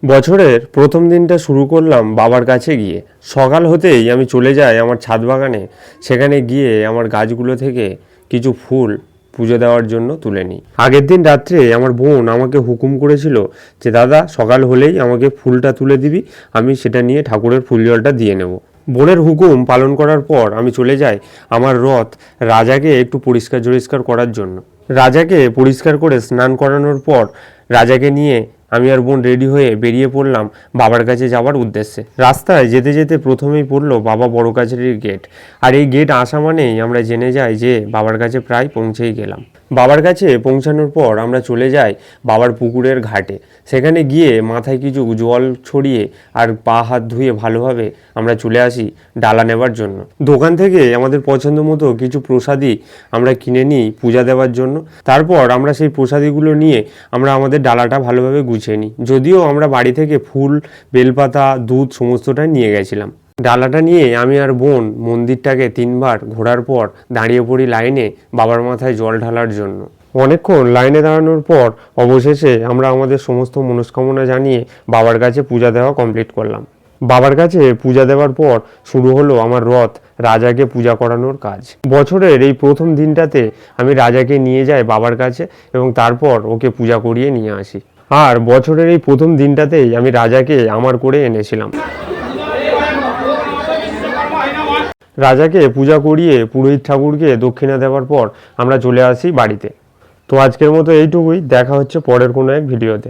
বছরের প্রথম দিনটা শুরু করলাম বাবার কাছে গিয়ে। সকাল হতেই আমি চলে যাই আমার ছাদ বাগানে। সেখানে গিয়ে আমার গাছগুলো থেকে কিছু ফুল পুজো দেওয়ার জন্য তুলে নিই। আগের দিন রাত্রে আমার বোন আমাকে হুকুম করেছিল যে দাদা সকাল হলেই আমাকে ফুলটা তুলে দিবি, আমি সেটা নিয়ে ঠাকুরের ফুল জলটা দিয়ে নেব। বোনের হুকুম পালন করার পর আমি চলে যাই আমার রথ রাজাকে একটু পরিষ্কার করার জন্য। রাজাকে পরিষ্কার করে স্নান করানোর পর রাজাকে নিয়ে আমি আর বোন রেডি হয়ে বেরিয়ে পড়লাম বাবার কাছে যাওয়ার উদ্দেশ্যে। রাস্তায় যেতে যেতে প্রথমেই পড়লো বাবা বড় কাছারির গেট। আর এই গেট আসা মানেই আমরা জেনে যাই যে বাবার কাছে প্রায় পৌঁছেই গেলাম। বাবার কাছে পৌঁছানোর পর আমরা চলে যাই বাবার পুকুরের ঘাটে। সেখানে গিয়ে মাথায় কিছু জল ছড়িয়ে আর পা হাত ধুয়ে ভালোভাবে আমরা চলে আসি ডালা নেবার জন্য। দোকান থেকে আমাদের পছন্দ মতো কিছু প্রসাদী আমরা কিনে নিই পূজা দেওয়ার জন্য। তারপর আমরা সেই প্রসাদীগুলো নিয়ে আমরা আমাদের ডালাটা ভালোভাবে গুছিয়ে নিই। যদিও আমরা বাড়ি থেকে ফুল, বেলপাতা, দুধ সমস্তটাই নিয়ে গেছিলাম। ডালাটা নিয়ে আমি আর বোন মন্দিরটাকে 3বার ঘোরার পর দাঁড়িয়ে পড়ি লাইনে বাবার মাথায় জল ঢালার জন্য। অনেকক্ষণ লাইনে দাঁড়ানোর পর অবশেষে আমরা আমাদের সমস্ত মনস্কামনা জানিয়ে বাবার কাছে পূজা দেওয়া কমপ্লিট করলাম। বাবার কাছে পূজা দেওয়ার পর শুরু হলো আমার রথ রাজাকে পূজা করানোর কাজ। বছরের এই প্রথম দিনটাতে আমি রাজাকে নিয়ে যাই বাবার কাছে এবং তারপর ওকে পূজা করিয়ে নিয়ে আসি। আর বছরের এই প্রথম দিনটাতেই আমি রাজাকে আমার করে এনেছিলাম। রাজাকে পূজা করিয়ে পুরোহিত ঠাকুরকে দক্ষিণা দেওয়ার পর আমরা চলে আসি বাড়িতে। তো আজকের মতো এইটুকুই, দেখা হচ্ছে পরের কোনো এক ভিডিওতে।